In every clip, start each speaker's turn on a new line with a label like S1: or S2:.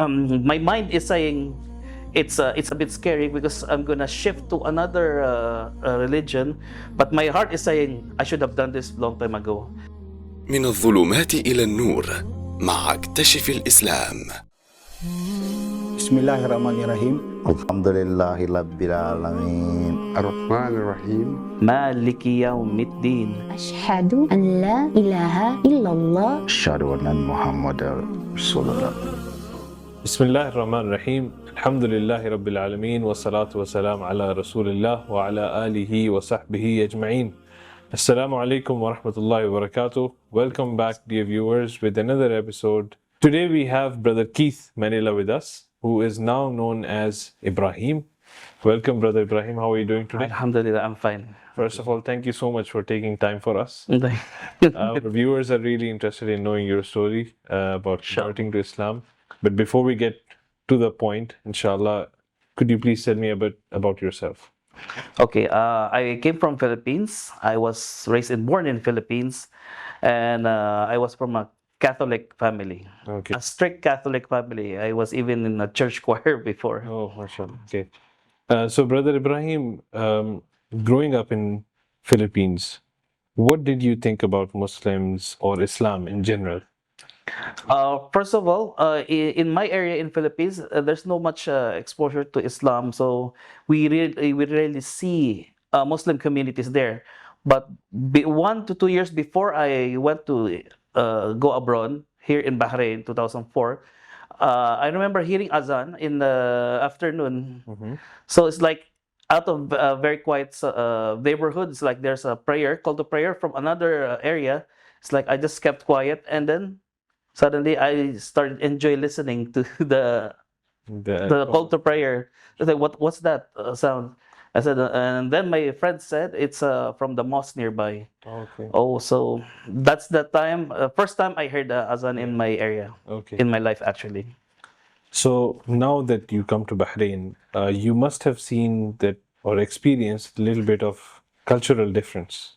S1: my mind is saying it's a bit scary because I'm gonna shift to another religion, but my heart is saying I should have done this long time ago.
S2: من الظلمات إلى النور مع اكتشف الإسلام.
S3: بسم الله الرحمن الرحيم الحمد لله رب العالمين
S4: الرحمن الرحيم
S1: مالك يوم الدين.
S5: أشهد أن لا إله إلا الله
S3: أشهد أن محمدا رسول الله.
S6: بسم الله الرحمن الرحيم الحمد لله رب العالمين والصلاة والسلام على رسول الله وعلى آله وصحبه أجمعين. Assalamu alaikum wa rahmatullahi wa barakatuh. Welcome back, dear viewers, with another episode. Today we have Brother Keith Manila with us, who is now known as Ibrahim. Welcome, Brother Ibrahim. How are you doing today?
S1: Alhamdulillah, I'm fine.
S6: First of all, thank you so much for taking time for us. Our viewers are really interested in knowing your story about converting to Islam. But before we get to the point, inshallah, could you please tell me a bit about yourself?
S1: Okay, I came from Philippines. I was raised and born in Philippines, and I was from a Catholic family.
S6: Okay.
S1: A strict Catholic family. I was even in a church choir before.
S6: Oh, mashallah. Okay. So, Brother Ibrahim, growing up in Philippines, what did you think about Muslims or Islam in general?
S1: First of all, in my area in Philippines, there's no much exposure to Islam, so we rarely see Muslim communities there. But 1 to 2 years before I went to go abroad here in Bahrain, 2004, I remember hearing azan in the afternoon. So it's like out of very quiet neighborhoods, like there's a prayer, call to prayer from another area. It's like I just kept quiet, and then suddenly I started enjoy listening to the call to prayer. I was like, what's that sound? I said, and then my friend said it's from the mosque nearby.
S6: Okay.
S1: Oh, so that's the time, first time I heard azan in my area,
S6: Okay.
S1: in my life actually.
S6: So now that you come to Bahrain, you must have seen that or experienced a little bit of cultural difference.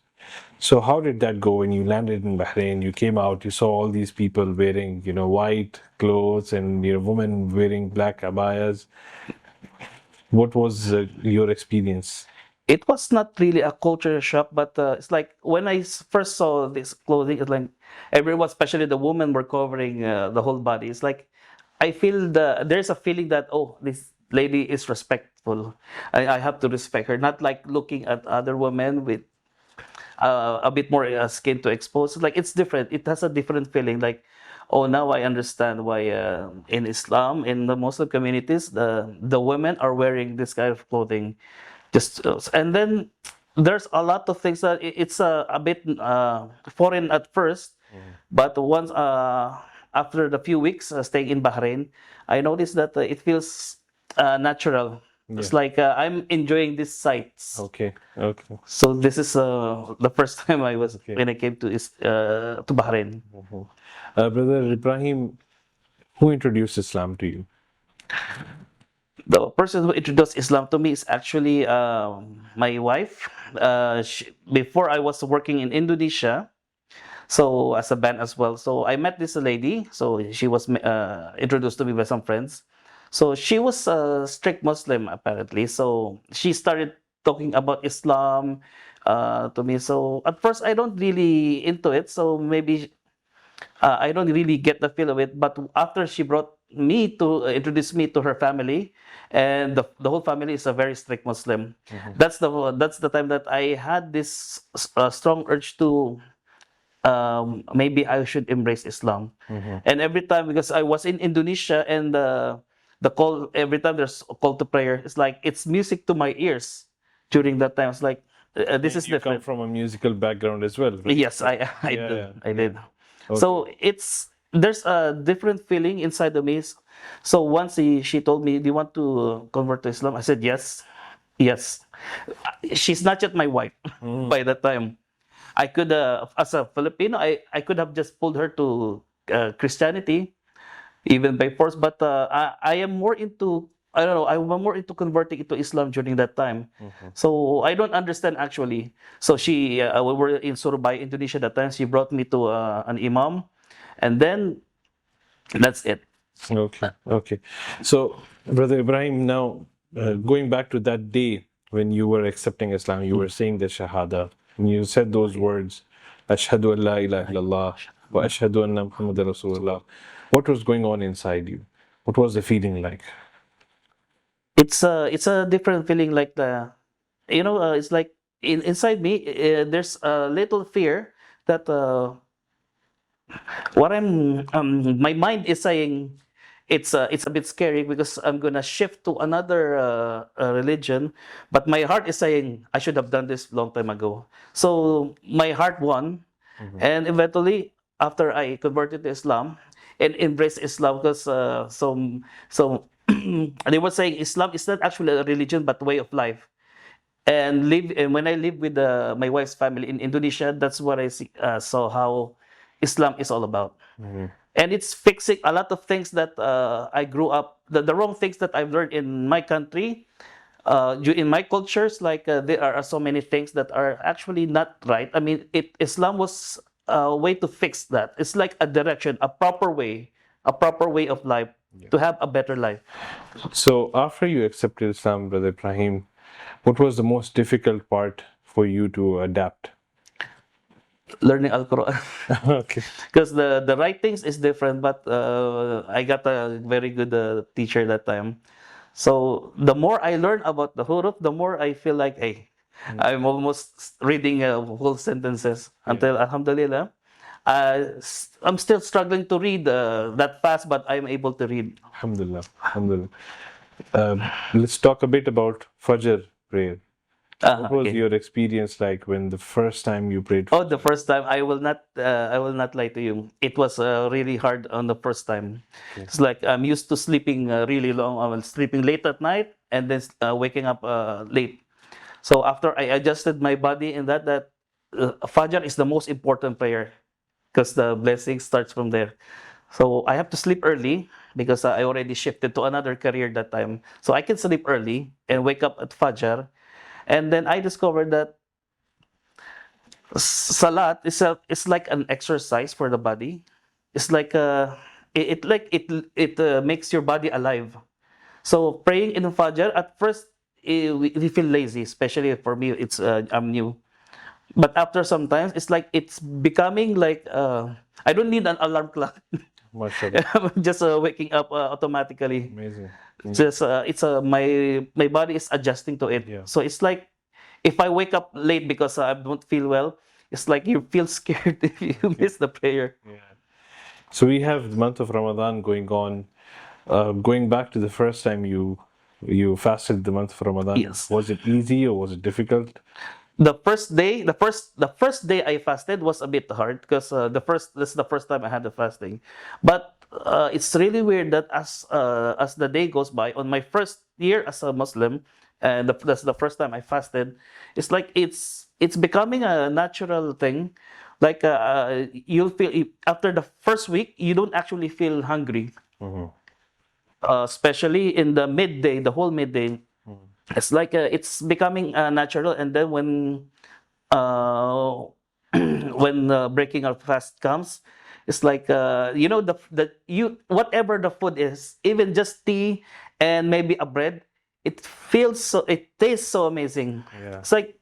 S6: So how did that go when you landed in Bahrain? You came out, you saw all these people wearing, white clothes and women wearing black abayas. What was your experience?
S1: It was not really a culture shock, but it's like when I first saw this clothing, it's like everyone, especially the women, were covering the whole body. It's like I feel there's a feeling that, oh, this lady is respectful. I have to respect her, not like looking at other women with a bit more skin to expose. Like it's different. It has a different feeling. Like, oh, now I understand why in Islam, in the Muslim communities, the women are wearing this kind of clothing. And then there's a lot of things that it's a bit foreign at first, but once after the few weeks staying in Bahrain, I noticed that it feels natural. It's like I'm enjoying these sights.
S6: Okay. Okay.
S1: So this is the first time I was when I came to Bahrain.
S6: Brother Ibrahim, who introduced Islam to you?
S1: The person who introduced Islam to me is actually my wife. Before I was working in Indonesia, so as a band as well. So I met this lady. So she was introduced to me by some friends. So she was a strict Muslim apparently. So she started talking about Islam to me. So at first I don't really into it. So maybe I don't really get the feel of it. But after she brought me to introduce me to her family, and the whole family is a very strict Muslim. That's the time that I had this strong urge to maybe I should embrace Islam. And every time, because I was in Indonesia, and the call, every time there's a call to prayer, it's like it's music to my ears during that time. It's like this is
S6: You
S1: different.
S6: come from a musical background as well, right?
S1: Yes, I
S6: Yeah,
S1: did.
S6: yeah.
S1: I did.
S6: Okay.
S1: So there's a different feeling inside of me. So once she told me, "Do you want to convert to Islam?" I said yes, yes. She's not yet my wife by that time. I could, as a Filipino, I could have just pulled her to Christianity, even by force. But I am more into, I don't know, I'm more into converting into Islam during that time. So I don't understand actually. So we were in Surabaya, Indonesia that time. She brought me to an imam, and then that's it.
S6: Okay, okay. So, Brother Ibrahim, now going back to that day when you were accepting Islam, you were saying the Shahada, and you said those words, Ashhadu an la ilaha illallah wa ashhadu anna Muhammadan Rasulullah. What was going on inside you? What was the feeling like?
S1: It's a different feeling, like it's like inside me, there's a little fear that what I'm my mind is saying, it's a bit scary because I'm gonna shift to another religion, but my heart is saying I should have done this long time ago. So my heart won, and eventually after I converted to Islam and embraced Islam, because so they were saying Islam is not actually a religion but way of life. And when I live with my wife's family in Indonesia, that's what saw how Islam is all about. And it's fixing a lot of things that I grew up, the wrong things that I've learned in my country, in my cultures. Like there are so many things that are actually not right. I mean, Islam was a way to fix that. It's like a direction, a proper way of life to have a better life.
S6: So, after you accepted Islam, Brother Ibrahim, what was the most difficult part for you to adapt?
S1: Learning Al-Quran.
S6: Okay.
S1: Because the writings is different, but I got a very good teacher that time. So the more I learn about the huruf, the more I feel like, hey, I'm almost reading whole sentences until Alhamdulillah. I'm still struggling to read that fast, but I'm able to read.
S6: Alhamdulillah. Alhamdulillah. Let's talk a bit about Fajr prayer. What was
S1: Okay.
S6: your experience like when the first time you prayed?
S1: Oh, the first time, I will not lie to you. It was really hard on the first time. It's like I'm used to sleeping really long. I was sleeping late at night and then waking up late. So after I adjusted my body in that Fajr is the most important prayer because the blessing starts from there. So I have to sleep early because I already shifted to another career that time. So I can sleep early and wake up at Fajr. And then I discovered that Salat is like an exercise for the body. It's like it makes your body alive. So praying in Fajr at first, we feel lazy, especially for me. I'm new, but after some times it's like it's becoming like I don't need an alarm clock.
S6: MashaAllah.
S1: I'm just waking up automatically.
S6: Amazing.
S1: Just my body is adjusting to it.
S6: Yeah.
S1: So it's like if I wake up late because I don't feel well, it's like you feel scared if you miss the prayer.
S6: Yeah. So we have the month of Ramadan going on. Going back to the first time you fasted the month of Ramadan.
S1: Yes.
S6: Was it easy or was it difficult?
S1: The first day I fasted was a bit hard because this is the first time I had the fasting. But it's really weird that as the day goes by, on my first year as a Muslim, and that's the first time I fasted, it's like it's becoming a natural thing. Like you'll feel after the first week you don't actually feel hungry, especially in the midday, the whole midday. It's like it's becoming natural, and then when breaking our fast comes, it's like you whatever the food is, even just tea and maybe a bread, it tastes so amazing.
S6: Yeah.
S1: It's like,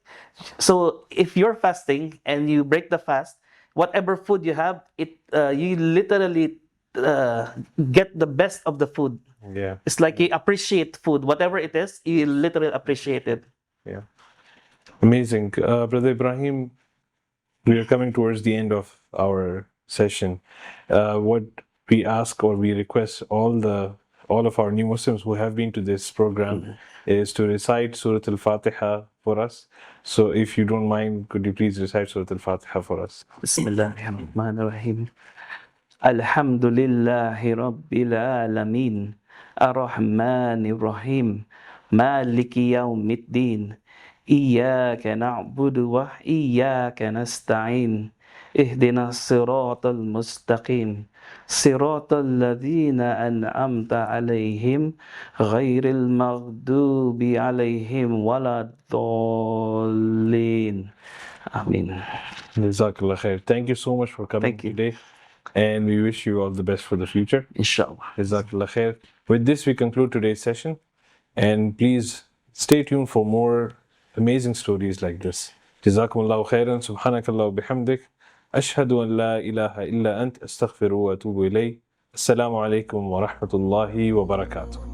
S1: so if you're fasting and you break the fast, whatever food you have, you literally get the best of the food.
S6: Yeah.
S1: It's like you appreciate food, whatever it is, you literally appreciate it.
S6: Yeah. Amazing. Brother Ibrahim, we are coming towards the end of our session. What we ask or we request all of our new Muslims who have been to this program is to recite Surah Al-Fatiha for us. So if you don't mind, could you please recite Surah Al-Fatiha for us?
S1: Bismillahirrahmanirrahim. Alhamdulillahi Rabbil Alameen. Ar-Rahmanir-Rahim. Maliki Yawmiddin. Iyyaka na'budu wa iyyaka nasta'in. Ihdina siratal mustaqim. Siratal ladhina an'amta alayhim. Ghairil maghdubi alayhim waladdallin. Amin.
S6: Jazakallah khair. Thank you so much for coming
S1: Thank you.
S6: today. and we wish you all the best for the future.
S1: Inshallah.
S6: Jazakallah khair. With this, we conclude today's session, and please stay tuned for more amazing stories like this. Jazakumullahu khairan. Subhanakallah wa bihamdik. Ashhadu an la ilaha illa ant. Astaghfiru wa atubu ilayh. Assalamu alaikum wa rahmatullahi wa barakatuh.